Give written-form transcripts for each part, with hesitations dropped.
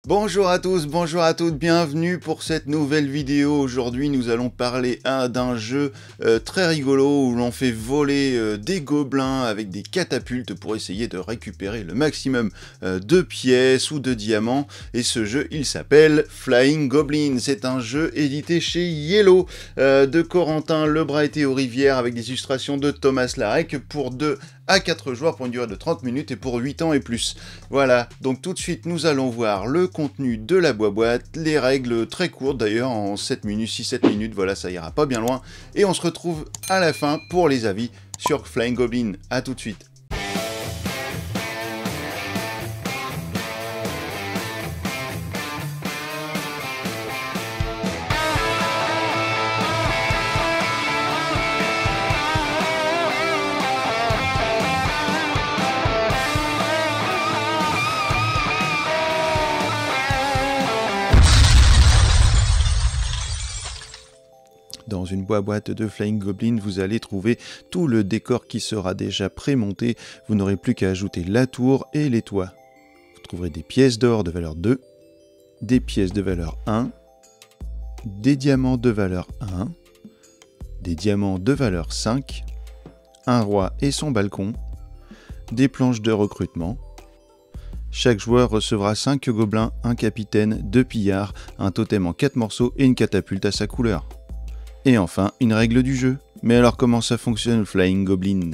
Bonjour à tous, bonjour à toutes, bienvenue pour cette nouvelle vidéo. Aujourd'hui nous allons parler d'un jeu très rigolo où l'on fait voler des gobelins avec des catapultes pour essayer de récupérer le maximum de pièces ou de diamants. Et ce jeu il s'appelle Flying Goblin. C'est un jeu édité chez Yellow de Corentin Lebras-et-Rivière avec des illustrations de Thomas Larec pour 2 à 4 joueurs pour une durée de 30 minutes et pour 8 ans et plus. Voilà, donc tout de suite nous allons voir le contenu de la boîte, les règles très courtes d'ailleurs, en 7 minutes, 6-7 minutes, voilà, ça ira pas bien loin. Et on se retrouve à la fin pour les avis sur Flying Goblin. A tout de suite. Dans une boîte de Flying Goblin, vous allez trouver tout le décor qui sera déjà pré-monté. Vous n'aurez plus qu'à ajouter la tour et les toits. Vous trouverez des pièces d'or de valeur 2, des pièces de valeur 1, des diamants de valeur 1, des diamants de valeur 5, un roi et son balcon, des planches de recrutement. Chaque joueur recevra 5 gobelins, un capitaine, 2 pillards, un totem en 4 morceaux et une catapulte à sa couleur. Et enfin, une règle du jeu. Mais alors comment ça fonctionne Flying Goblin ?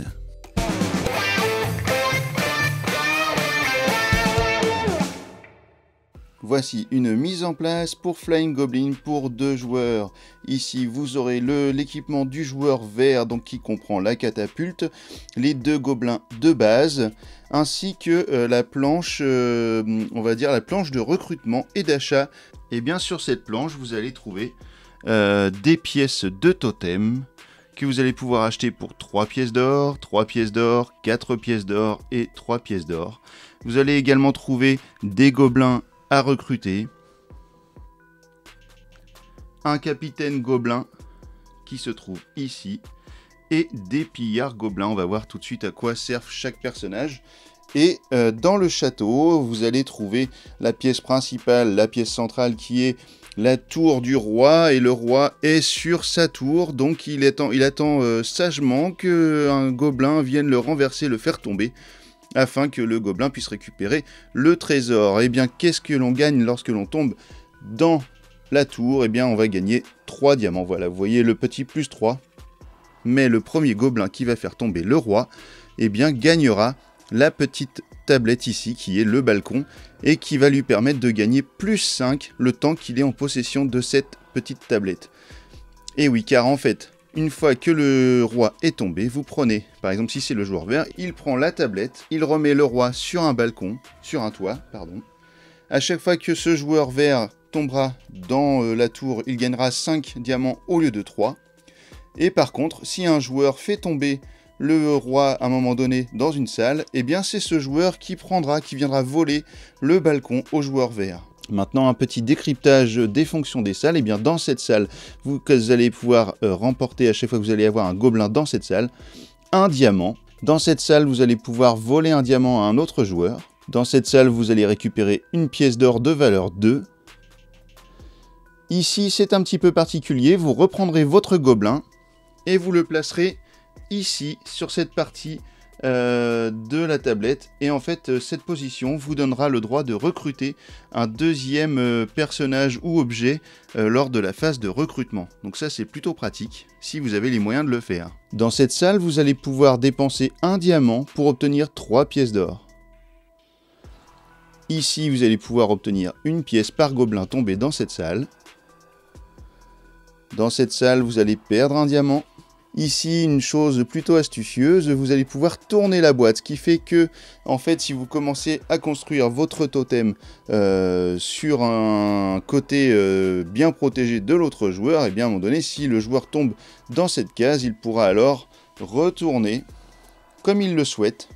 Voici une mise en place pour Flying Goblin pour 2 joueurs. Ici, vous aurez l'équipement du joueur vert, donc qui comprend la catapulte, les 2 gobelins de base, ainsi que la planche, on va dire la planche de recrutement et d'achat. Et bien sur cette planche, vous allez trouver des pièces de totem que vous allez pouvoir acheter pour 3 pièces d'or, 3 pièces d'or, 4 pièces d'or et 3 pièces d'or. Vous allez également trouver des gobelins à recruter, un capitaine gobelin qui se trouve ici et des pillards gobelins. On va voir tout de suite à quoi servent chaque personnage. Et dans le château, vous allez trouver la pièce principale, la pièce centrale qui est la tour du roi, et le roi est sur sa tour, donc il attend sagement qu'un gobelin vienne le renverser, le faire tomber, afin que le gobelin puisse récupérer le trésor. Et bien, qu'est-ce que l'on gagne lorsque l'on tombe dans la tour ? Eh bien, on va gagner 3 diamants. Voilà, vous voyez le petit plus 3. Mais le premier gobelin qui va faire tomber le roi, eh bien, gagnera la petite tablette ici, qui est le balcon, et qui va lui permettre de gagner plus 5 le temps qu'il est en possession de cette petite tablette. Et oui, car en fait, une fois que le roi est tombé, vous prenez, par exemple si c'est le joueur vert, il prend la tablette, il remet le roi sur un balcon, sur un toit, pardon. À chaque fois que ce joueur vert tombera dans la tour, il gagnera 5 diamants au lieu de 3. Et par contre, si un joueur fait tomber le roi à un moment donné dans une salle, eh bien c'est ce joueur qui viendra voler le balcon au joueur vert. Maintenant, un petit décryptage des fonctions des salles. Eh bien dans cette salle, vous allez pouvoir remporter à chaque fois que vous allez avoir un gobelin dans cette salle, un diamant. Dans cette salle, vous allez pouvoir voler un diamant à un autre joueur. Dans cette salle, vous allez récupérer une pièce d'or de valeur 2. Ici, c'est un petit peu particulier. Vous reprendrez votre gobelin et vous le placerez ici, sur cette partie de la tablette. Et en fait, cette position vous donnera le droit de recruter un deuxième personnage ou objet lors de la phase de recrutement. Donc ça, c'est plutôt pratique, si vous avez les moyens de le faire. Dans cette salle, vous allez pouvoir dépenser un diamant pour obtenir 3 pièces d'or. Ici, vous allez pouvoir obtenir une pièce par gobelin tombé dans cette salle. Dans cette salle, vous allez perdre un diamant. Ici, une chose plutôt astucieuse, vous allez pouvoir tourner la boîte, ce qui fait que, en fait, si vous commencez à construire votre totem sur un côté bien protégé de l'autre joueur, et bien à un moment donné, si le joueur tombe dans cette case, il pourra alors retourner, comme il le souhaite,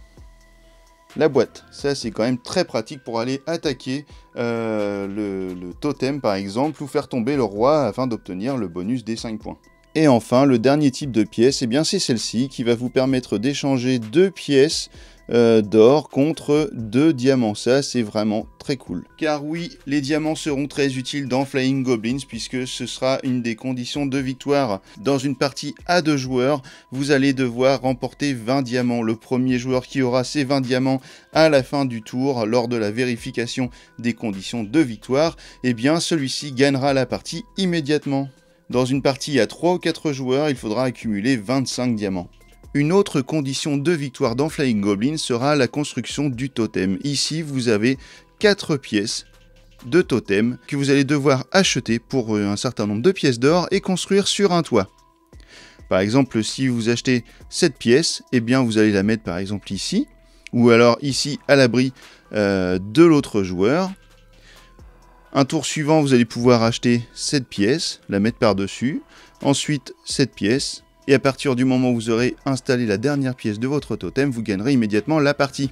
la boîte. Ça, c'est quand même très pratique pour aller attaquer le totem, par exemple, ou faire tomber le roi afin d'obtenir le bonus des 5 points. Et enfin, le dernier type de pièce, eh bien c'est celle-ci qui va vous permettre d'échanger 2 pièces d'or contre 2 diamants. Ça, c'est vraiment très cool. Car oui, les diamants seront très utiles dans Flying Goblins, puisque ce sera une des conditions de victoire. Dans une partie à 2 joueurs, vous allez devoir remporter 20 diamants. Le premier joueur qui aura ces 20 diamants à la fin du tour, lors de la vérification des conditions de victoire, eh bien celui-ci gagnera la partie immédiatement. Dans une partie à 3 ou 4 joueurs, il faudra accumuler 25 diamants. Une autre condition de victoire dans Flying Goblins sera la construction du totem. Ici, vous avez 4 pièces de totem que vous allez devoir acheter pour un certain nombre de pièces d'or et construire sur un toit. Par exemple, si vous achetez cette pièce, eh bien vous allez la mettre par exemple ici, ou alors ici à l'abri de l'autre joueur. Un tour suivant, vous allez pouvoir acheter cette pièce, la mettre par-dessus, ensuite cette pièce, et à partir du moment où vous aurez installé la dernière pièce de votre totem, vous gagnerez immédiatement la partie.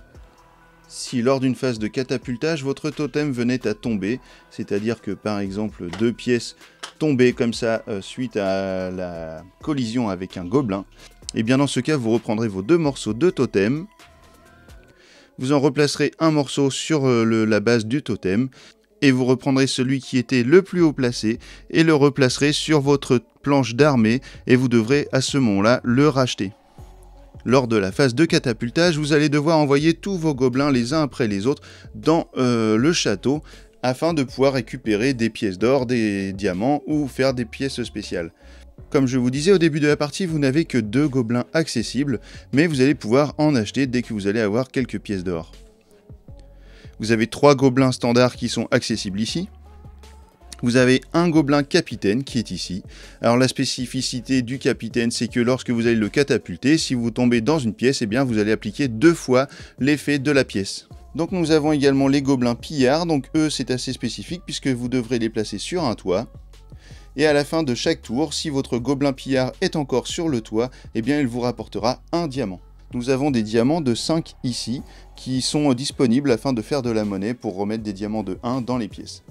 Si lors d'une phase de catapultage, votre totem venait à tomber, c'est-à-dire que par exemple 2 pièces tombaient comme ça suite à la collision avec un gobelin, et bien dans ce cas, vous reprendrez vos 2 morceaux de totem, vous en replacerez un morceau sur la base du totem, et vous reprendrez celui qui était le plus haut placé et le replacerez sur votre planche d'armée et vous devrez à ce moment-là le racheter. Lors de la phase de catapultage, vous allez devoir envoyer tous vos gobelins les uns après les autres dans le château afin de pouvoir récupérer des pièces d'or, des diamants ou faire des pièces spéciales. Comme je vous disais au début de la partie, vous n'avez que 2 gobelins accessibles, mais vous allez pouvoir en acheter dès que vous allez avoir quelques pièces d'or. Vous avez 3 gobelins standards qui sont accessibles ici. Vous avez un gobelin capitaine qui est ici. Alors la spécificité du capitaine, c'est que lorsque vous allez le catapulter, si vous tombez dans une pièce, eh bien vous allez appliquer 2 fois l'effet de la pièce. Donc nous avons également les gobelins pillards, donc eux c'est assez spécifique puisque vous devrez les placer sur un toit. Et à la fin de chaque tour, si votre gobelin pillard est encore sur le toit, eh bien il vous rapportera un diamant. Nous avons des diamants de 5 ici, qui sont disponibles afin de faire de la monnaie pour remettre des diamants de 1 dans les pièces.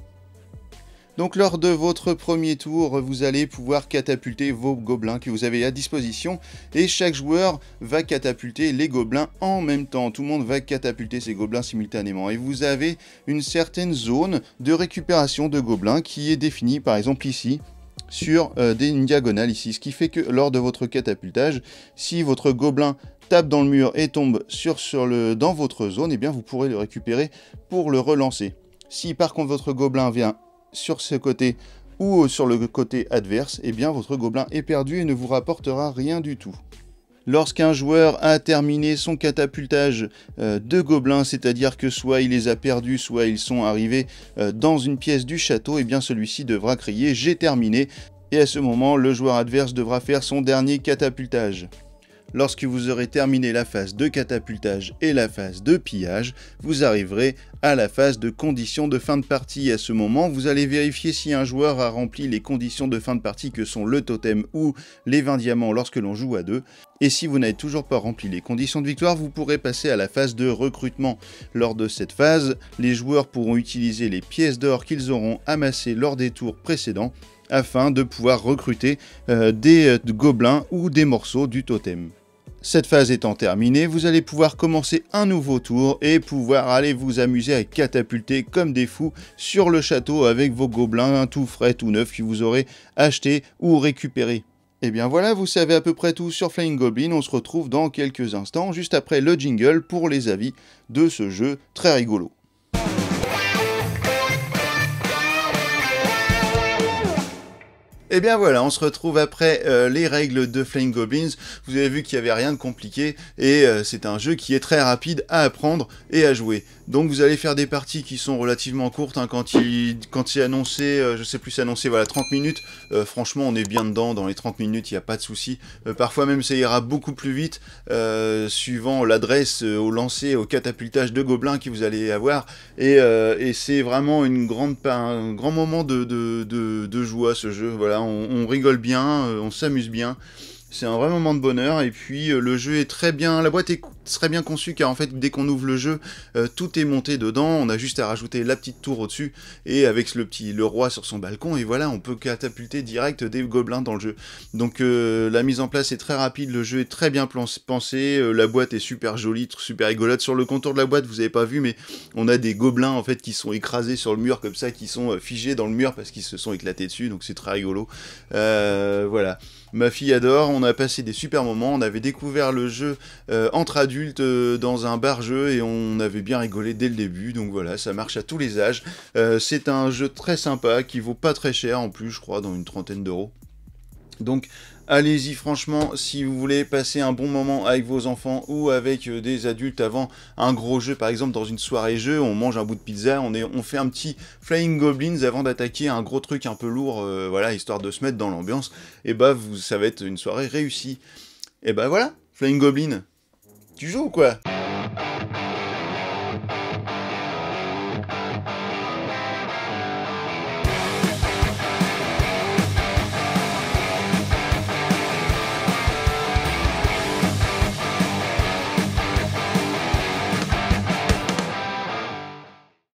Donc lors de votre premier tour, vous allez pouvoir catapulter vos gobelins que vous avez à disposition, et chaque joueur va catapulter les gobelins en même temps. Tout le monde va catapulter ses gobelins simultanément, et vous avez une certaine zone de récupération de gobelins qui est définie par exemple ici, sur une diagonale ici, ce qui fait que lors de votre catapultage, si votre gobelin tape dans le mur et tombe dans votre zone, eh bien vous pourrez le récupérer pour le relancer. Si par contre votre gobelin vient sur ce côté ou sur le côté adverse, eh bien votre gobelin est perdu et ne vous rapportera rien du tout. Lorsqu'un joueur a terminé son catapultage de gobelins, c'est-à-dire que soit il les a perdus, soit ils sont arrivés dans une pièce du château, eh bien celui-ci devra crier « J'ai terminé » et à ce moment, le joueur adverse devra faire son dernier catapultage. Lorsque vous aurez terminé la phase de catapultage et la phase de pillage, vous arriverez à la phase de conditions de fin de partie. À ce moment, vous allez vérifier si un joueur a rempli les conditions de fin de partie que sont le totem ou les 20 diamants lorsque l'on joue à 2. Et si vous n'avez toujours pas rempli les conditions de victoire, vous pourrez passer à la phase de recrutement. Lors de cette phase, les joueurs pourront utiliser les pièces d'or qu'ils auront amassées lors des tours précédents afin de pouvoir recruter des gobelins ou des morceaux du totem. Cette phase étant terminée, vous allez pouvoir commencer un nouveau tour et pouvoir aller vous amuser à catapulter comme des fous sur le château avec vos gobelins tout frais, tout neufs que vous aurez achetés ou récupérés. Et bien voilà, vous savez à peu près tout sur Flying Goblin. On se retrouve dans quelques instants, juste après le jingle pour les avis de ce jeu très rigolo. Et bien voilà, on se retrouve après les règles de Flying Goblins. Vous avez vu qu'il n'y avait rien de compliqué et c'est un jeu qui est très rapide à apprendre et à jouer. Donc vous allez faire des parties qui sont relativement courtes, hein, quand c'est annoncé, je sais plus c'est annoncé, voilà 30 minutes, franchement on est bien dedans, dans les 30 minutes il n'y a pas de souci. Parfois même ça ira beaucoup plus vite, suivant l'adresse au lancer, au catapultage de gobelins que vous allez avoir, et c'est vraiment un grand moment de joie ce jeu, voilà, on rigole bien, on s'amuse bien. C'est un vrai moment de bonheur, et puis le jeu est très bien, la boîte est très bien conçu car en fait, dès qu'on ouvre le jeu, tout est monté dedans, on a juste à rajouter la petite tour au-dessus, et avec le roi sur son balcon, et voilà, on peut catapulter direct des gobelins dans le jeu. Donc la mise en place est très rapide, le jeu est très bien pensé, la boîte est super jolie, super rigolote. Sur le contour de la boîte, vous avez pas vu, mais on a des gobelins en fait qui sont écrasés sur le mur comme ça, qui sont figés dans le mur parce qu'ils se sont éclatés dessus, donc c'est très rigolo. Voilà. Ma fille adore, on a passé des super moments, on avait découvert le jeu entre adultes dans un bar-jeu et on avait bien rigolé dès le début, donc voilà, ça marche à tous les âges. C'est un jeu très sympa qui vaut pas très cher en plus, je crois, dans une 30aine d'euros. Donc allez-y franchement, si vous voulez passer un bon moment avec vos enfants ou avec des adultes avant un gros jeu, par exemple dans une soirée jeu, on mange un bout de pizza, on fait un petit Flying Goblins avant d'attaquer un gros truc un peu lourd, voilà, histoire de se mettre dans l'ambiance, et bah ça va être une soirée réussie. Et bah voilà, Flying Goblin, tu joues ou quoi ?